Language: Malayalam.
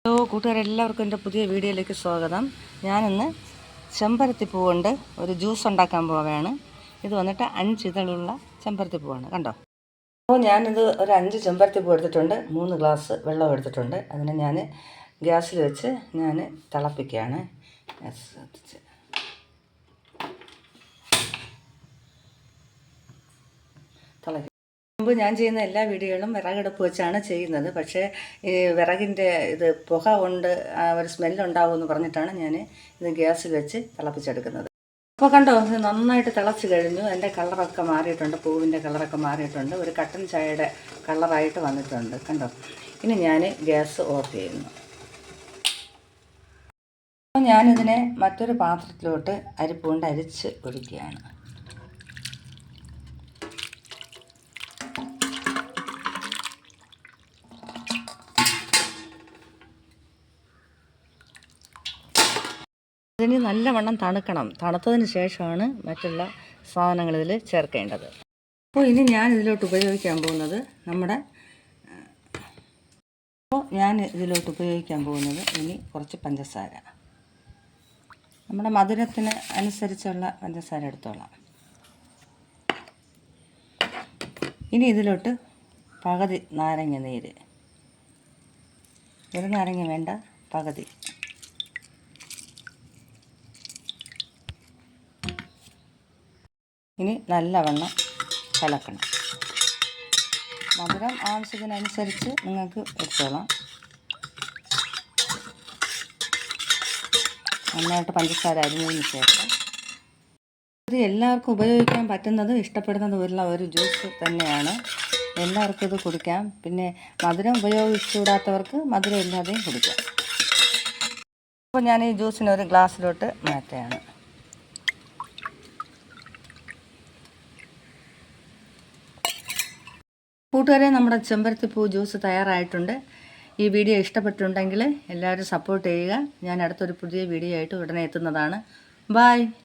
ഹലോ കൂട്ടുകാരെല്ലാവർക്കും എൻ്റെ പുതിയ വീഡിയോയിലേക്ക് സ്വാഗതം. ഞാനിന്ന് ചെമ്പരത്തിപ്പൂ കൊണ്ട് ഒരു ജ്യൂസ് ഉണ്ടാക്കാൻ പോവുകയാണ്. ഇത് വന്നിട്ട് 5 ഇതളുള്ള ചെമ്പരത്തിപ്പൂവാണ്, കണ്ടോ. അപ്പോൾ ഞാനിത് ഒരു 5 ചെമ്പരത്തിപ്പൂ എടുത്തിട്ടുണ്ട്. 3 ഗ്ലാസ് വെള്ളം എടുത്തിട്ടുണ്ട്. അതിനെ ഞാൻ ഗ്യാസിൽ വെച്ച് ഞാൻ തിളപ്പിക്കുകയാണ്. മുമ്പ് ഞാൻ ചെയ്യുന്ന എല്ലാ വീഡിയോകളും വിറകടുപ്പ് വെച്ചാണ് ചെയ്യുന്നത്. പക്ഷേ ഈ വിറകിൻ്റെ ഇത് പുക കൊണ്ട് ഒരു സ്മെല്ലുണ്ടാകുമെന്ന് പറഞ്ഞിട്ടാണ് ഞാൻ ഇത് ഗ്യാസിൽ വെച്ച് തിളപ്പിച്ചെടുക്കുന്നത്. അപ്പോൾ കണ്ടോ, ഇത് നന്നായിട്ട് തിളച്ച് കഴിഞ്ഞു. എൻ്റെ കളറൊക്കെ മാറിയിട്ടുണ്ട്, പൂവിൻ്റെ കളറൊക്കെ മാറിയിട്ടുണ്ട്. ഒരു കട്ടൻ ചായയുടെ കളറായിട്ട് വന്നിട്ടുണ്ട്, കണ്ടോ. ഇനി ഞാൻ ഗ്യാസ് ഓഫ് ചെയ്യുന്നു. അപ്പോൾ ഞാനിതിനെ മറ്റൊരു പാത്രത്തിലോട്ട് അരിപ്പ് കൊണ്ട് അരിച്ച് ഒഴിക്കുകയാണ്. ഇതിന് നല്ലവണ്ണം തണുക്കണം. തണുത്തതിന് ശേഷമാണ് മറ്റുള്ള സാധനങ്ങൾ ഇതിൽ ചേർക്കേണ്ടത്. അപ്പോൾ ഇനി ഞാൻ ഇതിലോട്ട് ഉപയോഗിക്കാൻ പോകുന്നത് ഇനി കുറച്ച് പഞ്ചസാര. നമ്മുടെ മധുരത്തിന് അനുസരിച്ചുള്ള പഞ്ചസാര എടുത്തോളാം. ഇനി ഇതിലോട്ട് പകുതി നാരങ്ങ നീര്, ഒരു നാരങ്ങ വേണ്ട, പകുതി. ഇനി നല്ലവണ്ണം കലക്കണം. മധുരം ആവശ്യത്തിനനുസരിച്ച് നിങ്ങൾക്ക് എടുത്തോളാം. നന്നായിട്ട് പഞ്ചസാര അരിഞ്ഞതിന് ശേഷം ഇത് എല്ലാവർക്കും ഉപയോഗിക്കാൻ പറ്റുന്നതും ഇഷ്ടപ്പെടുന്നതുമുള്ള ഒരു ജ്യൂസ് തന്നെയാണ്. എല്ലാവർക്കും ഇത് കുടിക്കാം. പിന്നെ മധുരം ഉപയോഗിച്ചുകൂടാത്തവർക്ക് മധുരം ഇല്ലാതെയും കുടിക്കാം. അപ്പോൾ ഞാൻ ഈ ജ്യൂസിന് ഒരു ഗ്ലാസ്സിലോട്ട് മാറ്റുകയാണ്. കൂട്ടുകാരെ, നമ്മുടെ ചെമ്പരത്തിപ്പൂ ജ്യൂസ് തയ്യാറായിട്ടുണ്ട്. ഈ വീഡിയോ ഇഷ്ടപ്പെട്ടിട്ടുണ്ടെങ്കിൽ എല്ലാവരും സപ്പോർട്ട് ചെയ്യുക. ഞാൻ അടുത്തൊരു പുതിയ വീഡിയോ ആയിട്ട് ഉടനെ എത്തുന്നതാണ്. ബൈ.